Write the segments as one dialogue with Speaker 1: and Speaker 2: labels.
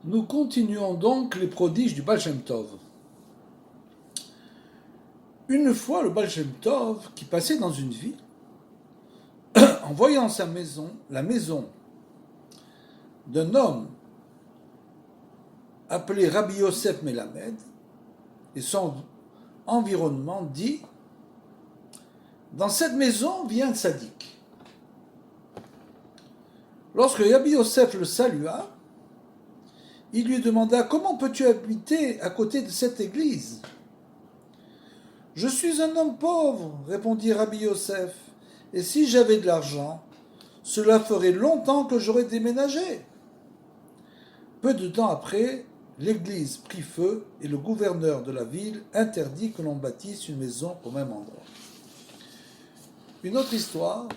Speaker 1: Nous continuons donc les prodiges du Baal Shem Tov. Une fois, le Baal Shem Tov, qui passait dans une ville, en voyant sa maison, la maison d'un homme appelé Rabbi Yosef Melamed, et son environnement, dit: dans cette maison vient un tzaddik. Lorsque Rabbi Yosef le salua, il lui demanda: comment peux-tu habiter à côté de cette église? Je suis un homme pauvre, répondit Rabbi Yosef, et si j'avais de l'argent, cela ferait longtemps que j'aurais déménagé. Peu de temps après, l'église prit feu et le gouverneur de la ville interdit que l'on bâtisse une maison au même endroit. Une autre histoire,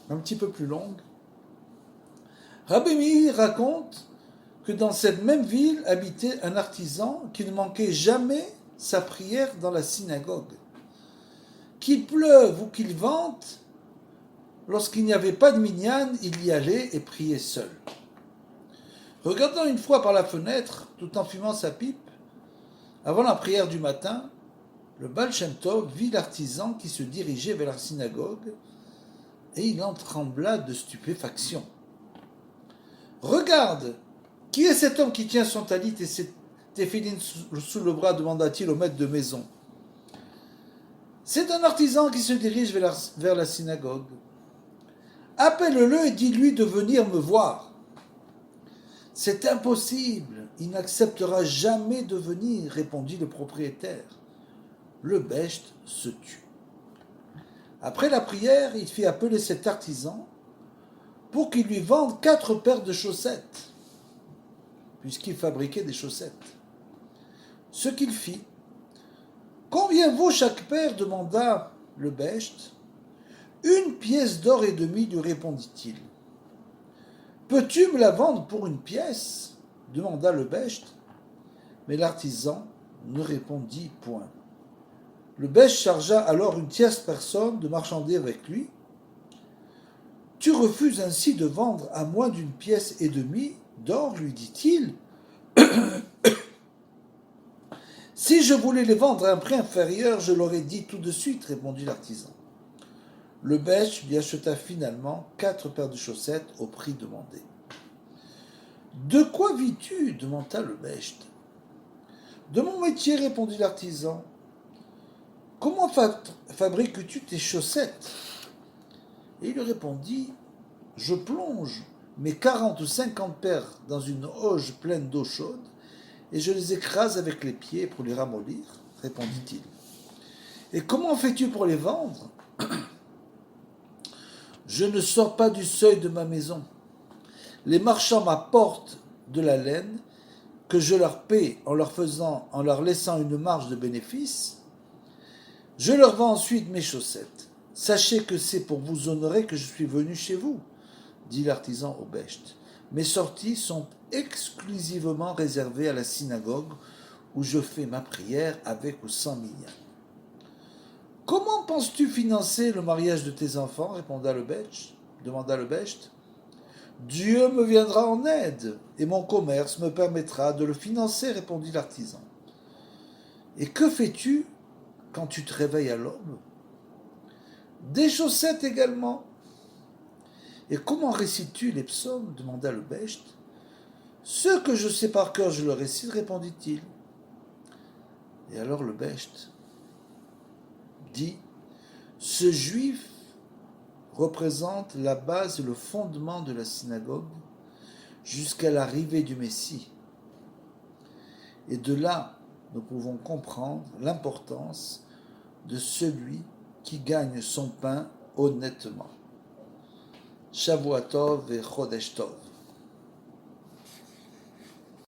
Speaker 1: un petit peu plus longue. Rabbi Meir raconte que dans cette même ville habitait un artisan qui ne manquait jamais sa prière dans la synagogue. Qu'il pleuve ou qu'il vente, lorsqu'il n'y avait pas de minyan, il y allait et priait seul. Regardant une fois par la fenêtre, tout en fumant sa pipe, avant la prière du matin, le Baal Shem Tov vit l'artisan qui se dirigeait vers la synagogue et il en trembla de stupéfaction. « Regarde, qui est cet homme qui tient son talit et ses téphilines sous le bras ?» demanda-t-il au maître de maison. « C'est un artisan qui se dirige vers la synagogue. Appelle-le et dis-lui de venir me voir. » « C'est impossible, il n'acceptera jamais de venir, répondit le propriétaire. Le Besht se tut. Après la prière, il fit appeler cet artisan pour qu'il lui vende 4 paires de chaussettes, puisqu'il fabriquait des chaussettes. Ce qu'il fit. « Combien vaut chaque paire ?» demanda le Besht. « 1 pièce d'or et demi, lui répondit-il. « Peux-tu me la vendre pour 1 pièce ?» demanda le Besht. Mais l'artisan ne répondit point. Le Besht chargea alors une tierce personne de marchander avec lui. « Tu refuses ainsi de vendre à moins d'1 pièce et demie d'or, lui dit-il. Si je voulais les vendre à un prix inférieur, je l'aurais dit tout de suite, répondit l'artisan. Le Besht lui acheta finalement 4 paires de chaussettes au prix demandé. « De quoi vis-tu » demanda le Besht. « De mon métier, répondit l'artisan. « Comment fabriques-tu tes chaussettes ?» Et il lui répondit: « Je plonge mes 40 ou 50 paires dans une auge pleine d'eau chaude et je les écrase avec les pieds pour les ramollir, répondit-il. Et comment fais-tu pour les vendre ? Je ne sors pas du seuil de ma maison. Les marchands m'apportent de la laine que je leur paie en leur laissant une marge de bénéfice. Je leur vends ensuite mes chaussettes. Sachez que c'est pour vous honorer que je suis venu chez vous, dit l'artisan au Besht. Mes sorties sont exclusivement réservées à la synagogue où je fais ma prière avec ou sans minyan. Comment penses-tu financer le mariage de tes enfants ? Demanda le Besht. Dieu me viendra en aide et mon commerce me permettra de le financer, répondit l'artisan. Et que fais-tu quand tu te réveilles à l'aube ? Des chaussettes également. Et comment récites-tu les psaumes ? Demanda le Besht. Ce que je sais par cœur, je le récite, répondit-il. Et alors le Besht dit: ce juif représente la base et le fondement de la synagogue jusqu'à l'arrivée du Messie. Et de là, nous pouvons comprendre l'importance de celui qui gagne son pain honnêtement. Shavua Tov et Chodesh Tov.